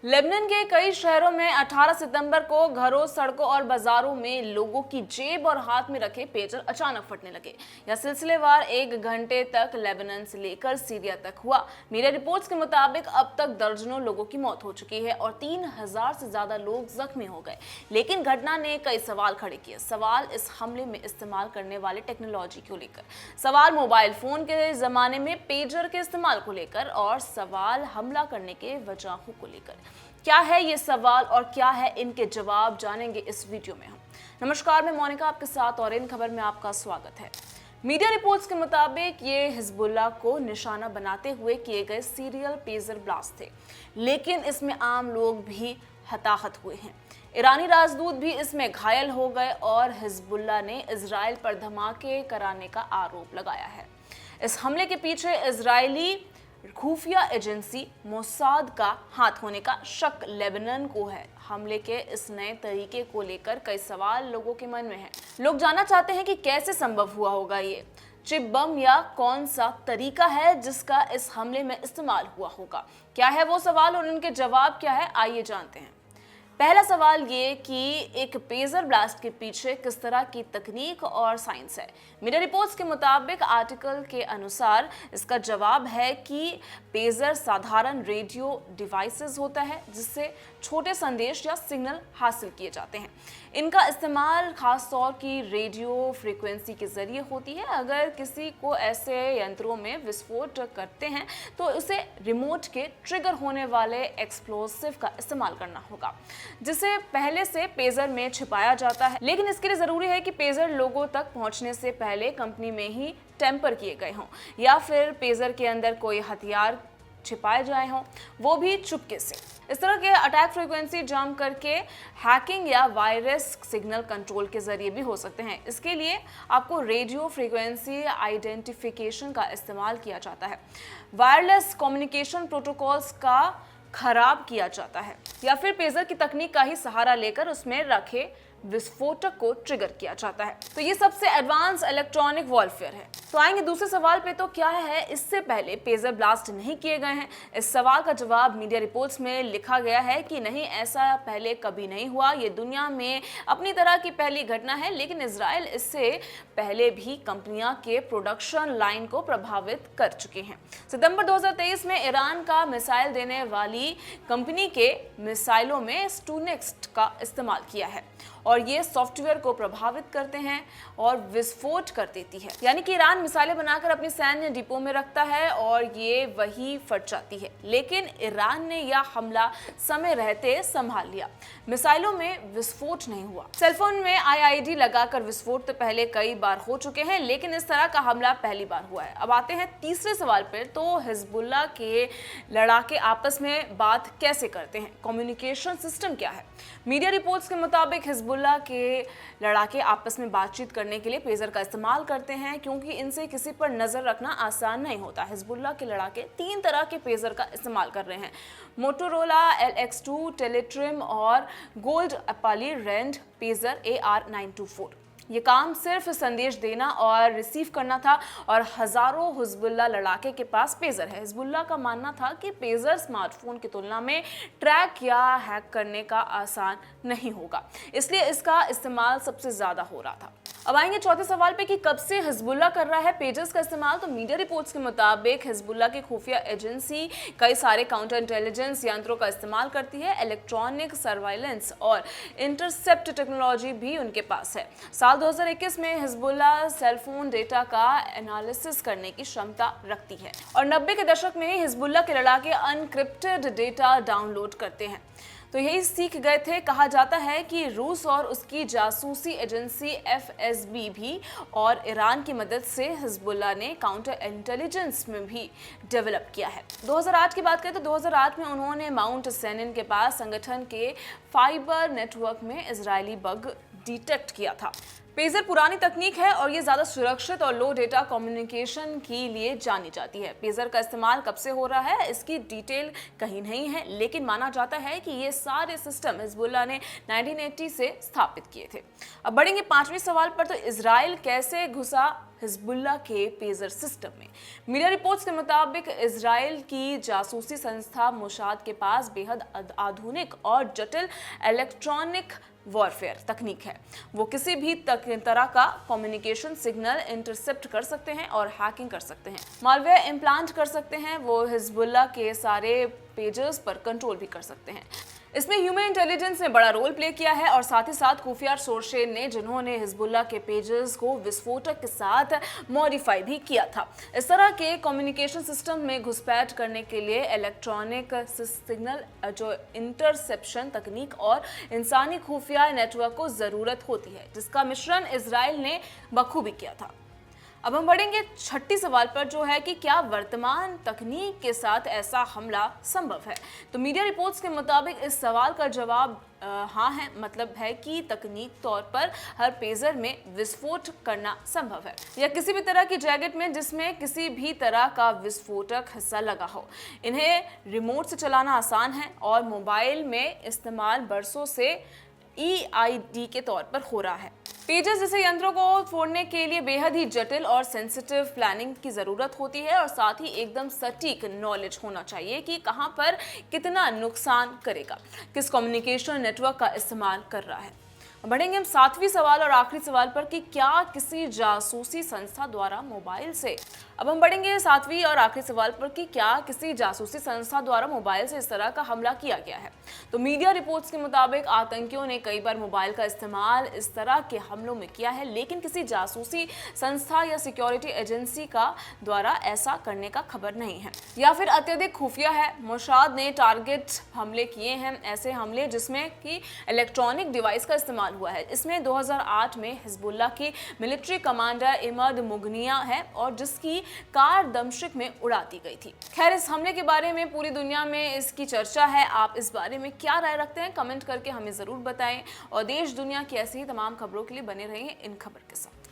Lebanon के कई शहरों में 18 सितंबर को घरों, सड़कों और बाजारों में लोगों की जेब और हाथ में रखे पेयजल अचानक फटने लगे। यह सिलसिलेवार 1 घंटे तक लेबनान से लेकर सीरिया तक हुआ। मीडिया रिपोर्ट्स के मुताबिक अब तक दर्जनों लोगों की मौत हो चुकी है और 3000 से ज्यादा लोग जख्मी हो गए। लेकिन घटना ने कई सवाल खड़े किए। सवाल इस हमले में इस्तेमाल करने वाले टेक्नोलॉजी को लेकर, सवाल मोबाइल फोन के जमाने में पेजर के इस्तेमाल को लेकर और सवाल हमला करने के वजहों को लेकर। क्या है ये सवाल और क्या है इनके जवाब, जानेंगे इस वीडियो में हम। नमस्कार, मैं मोनिका आपके साथ और इन खबर में आपका स्वागत है। मीडिया रिपोर्ट्स के मुताबिक ये हिजबुल्लाह को निशाना बनाते हुए किए गए सीरियल पेजर ब्लास्ट थे, लेकिन इसमें आम लोग भी हताहत हुए हैं। ईरानी राजदूत भी इसमें घायल हो गए और हिजबुल्लाह ने इजराइल पर धमाके कराने का आरोप लगाया है। इस हमले के पीछे इजरायली खुफिया एजेंसी मोसाद का हाथ होने का शक लेबनान को है। हमले के इस नए तरीके को लेकर कई सवाल लोगों के मन में हैं। लोग जानना चाहते हैं कि कैसे संभव हुआ होगा ये चिप बम, या कौन सा तरीका है जिसका इस हमले में इस्तेमाल हुआ होगा। क्या है वो सवाल और उनके जवाब क्या है, आइए जानते हैं। पहला सवाल ये कि एक पेजर ब्लास्ट के पीछे किस तरह की तकनीक और साइंस है। मीडिया रिपोर्ट्स के मुताबिक आर्टिकल के अनुसार इसका जवाब है कि पेजर साधारण रेडियो डिवाइसेस होता है जिससे छोटे संदेश या सिग्नल हासिल किए जाते हैं। इनका इस्तेमाल खास तौर की रेडियो फ्रीक्वेंसी के जरिए होती है। अगर किसी को ऐसे यंत्रों में विस्फोट करते हैं तो उसे रिमोट के ट्रिगर होने वाले एक्सप्लोसिव का इस्तेमाल करना होगा, जिसे पहले से पेजर में छिपाया जाता है। लेकिन इसके लिए जरूरी है कि पेजर लोगों तक पहुंचने से पहले कंपनी में ही टेम्पर किए गए हों, या फिर पेजर के अंदर कोई हथियार छिपाए जाए हों, वो भी चुपके से। इस तरह के अटैक फ्रीक्वेंसी जंप करके हैकिंग या वायरस सिग्नल कंट्रोल के जरिए भी हो सकते हैं। इसके लिए आपको रेडियो फ्रीक्वेंसी आइडेंटिफिकेशन का इस्तेमाल किया जाता है। वायरलेस कम्युनिकेशन प्रोटोकॉल्स का खराब किया जाता है, या फिर पेजर की तकनीक का ही सहारा लेकर उसमें रखे विस्फोटक को ट्रिगर किया जाता है। तो ये सबसे एडवांस इलेक्ट्रॉनिक वॉरफेयर है। तो आएंगे दूसरे सवाल पे, तो क्या है इससे पहले पेजर ब्लास्ट नहीं किए गए हैं। इस सवाल का जवाब मीडिया रिपोर्ट्स में लिखा गया है कि नहीं, ऐसा पहले कभी नहीं हुआ। ये दुनिया में अपनी तरह की पहली घटना है, लेकिन इजराइल इससे पहले भी कंपनियां के प्रोडक्शन लाइन को प्रभावित कर चुके हैं। सितंबर 2023 में ईरान का मिसाइल देने वाली कंपनी के मिसाइलों में स्टूनेक्स्ट का इस्तेमाल किया है और ये सॉफ्टवेयर को प्रभावित करते हैं और विस्फोट कर देती है। यानी कि ईरान मिसाइलें बनाकर अपनी सैन्य डिपो में रखता है और ये वही फट जाती है। लेकिन ईरान ने यह हमला समय रहते संभाल लिया। मिसाइलों में विस्फोट नहीं हुआ। सेलफोन में आईईडी लगाकर विस्फोट तो पहले कई बार हो चुके हैं, लेकिन इस तरह का हमला पहली बार हुआ है। अब आते हैं तीसरे सवाल पर, तो हिजबुल्लाह के लड़ाके आपस में बात कैसे करते हैं, कम्युनिकेशन सिस्टम क्या है। मीडिया रिपोर्ट्स के मुताबिक हिजबुल्लाह के लड़ाके आपस में बातचीत करने के लिए पेजर का इस्तेमाल करते हैं, क्योंकि इनसे किसी पर नजर रखना आसान नहीं होता। हिजबुल्लाह के लड़ाके 3 तरह के पेजर का इस्तेमाल कर रहे हैं: मोटोरोला LX2, टेलीट्रिम और गोल्ड अपाली रेंड पेजर AR924। ये काम सिर्फ संदेश देना और रिसीव करना था और हजारों हिजबुल्लाह लड़ाके के पास पेजर है। हिजबुल्लाह का मानना था कि पेजर स्मार्टफोन की तुलना में ट्रैक या हैक करने का आसान नहीं होगा, इसलिए इसका इस्तेमाल सबसे ज्यादा हो रहा था। अब आएंगे चौथे सवाल पे कि कब से हिजबुल्लाह कर रहा है पेजर्स का इस्तेमाल। तो मीडिया रिपोर्ट्स के मुताबिक हिजबुल्लाह की खुफिया एजेंसी कई सारे काउंटर इंटेलिजेंस यंत्रों का इस्तेमाल करती है। इलेक्ट्रॉनिक सर्वाइलेंस और इंटरसेप्ट टेक्नोलॉजी भी उनके पास है। साल 2021 में हिजबुल्लाह सेलफोन डेटा का एनालिसिस करने की क्षमता रखती है और 90 के दशक में ही हिजबुल्लाह के लड़ाके अनक्रिप्टेड डेटा डाउनलोड करते हैं। तो यही सीख गए थे। कहा जाता है कि रूस और उसकी जासूसी एजेंसी FSB भी और ईरान की मदद से हिजबुल्लाह ने काउंटर इंटेलिजेंस में भी डेवलप किया है। 2008 की बात करें तो 2008 में उन्होंने माउंट सेनिन के पास संगठन के फाइबर नेटवर्क में इजरायली बग डिटेक्ट किया था। पेजर पुरानी तकनीक है और ये ज्यादा सुरक्षित और लो डेटा कम्युनिकेशन के लिए जानी जाती है। पेजर का इस्तेमाल कब से हो रहा है इसकी डिटेल कहीं नहीं है, लेकिन माना जाता है कि ये सारे सिस्टम हिजबुल्लाह ने 1980 से स्थापित किए थे। अब बढ़ेंगे 5वें सवाल पर, तो इजराइल कैसे घुसा हिजबुल्लाह के पेजर सिस्टम में। मीडिया रिपोर्ट्स के मुताबिक इजराइल की जासूसी संस्था मोसाद के पास बेहद आधुनिक और जटिल इलेक्ट्रॉनिक वॉरफेयर तकनीक है। वो किसी भी तरह का कम्युनिकेशन सिग्नल इंटरसेप्ट कर सकते हैं और हैकिंग कर सकते हैं, मालवेयर इम्प्लांट कर सकते हैं। वो हिजबुल्लाह के सारे पेजेस पर कंट्रोल भी कर सकते हैं। इसमें ह्यूमन इंटेलिजेंस ने बड़ा रोल प्ले किया है और साथ ही साथ खुफिया सोर्सेज ने जिन्होंने हिजबुल्लाह के पेजेस को विस्फोटक के साथ मॉडिफाई भी किया था। इस तरह के कम्युनिकेशन सिस्टम में घुसपैठ करने के लिए इलेक्ट्रॉनिक सिग्नल जो इंटरसेप्शन तकनीक और इंसानी खुफिया नेटवर्क को ज़रूरत होती है, जिसका मिश्रण इजराइल ने बखूबी किया था। अब हम बढ़ेंगे छठी सवाल पर, जो है कि क्या वर्तमान तकनीक के साथ ऐसा हमला संभव है। तो मीडिया रिपोर्ट्स के मुताबिक इस सवाल का जवाब हाँ है। मतलब है कि तकनीक तौर पर हर पेजर में विस्फोट करना संभव है, या किसी भी तरह की जैकेट में जिसमें किसी भी तरह का विस्फोटक हिस्सा लगा हो। इन्हें रिमोट से चलाना आसान है और मोबाइल में इस्तेमाल बरसों से EID के तौर पर हो रहा है। पेजेस जैसे यंत्रों को फोड़ने के लिए बेहद ही जटिल और सेंसिटिव प्लानिंग की ज़रूरत होती है और साथ ही एकदम सटीक नॉलेज होना चाहिए कि कहां पर कितना नुकसान करेगा, किस कम्युनिकेशन नेटवर्क का इस्तेमाल कर रहा है। बढ़ेंगे हम सातवीं सवाल और आखिरी सवाल पर कि क्या किसी जासूसी संस्था द्वारा मोबाइल से अब हम बढ़ेंगे सातवीं और आखिरी सवाल पर कि क्या किसी जासूसी संस्था द्वारा मोबाइल से इस तरह का हमला किया गया है। तो मीडिया रिपोर्ट्स के मुताबिक आतंकियों ने कई बार मोबाइल का इस्तेमाल इस तरह के हमलों में किया है, लेकिन किसी जासूसी संस्था या सिक्योरिटी एजेंसी का द्वारा ऐसा करने का खबर नहीं है, या फिर अत्यधिक खुफिया है। मोसाद ने टारगेट हमले किए हैं, ऐसे हमले जिसमें कि इलेक्ट्रॉनिक डिवाइस का इस्तेमाल हुआ है। इसमें 2008 में हिजबुल्लाह की मिलिट्री कमांडर इमद मुगनिया है और जिसकी कार दमिश्क में उड़ा दी गई थी। खैर, इस हमले के बारे में पूरी दुनिया में इसकी चर्चा है। आप इस बारे में क्या राय रखते हैं, कमेंट करके हमें जरूर बताएं और देश दुनिया की ऐसी ही तमाम खबरों के लिए बने रहें इन खबर के साथ।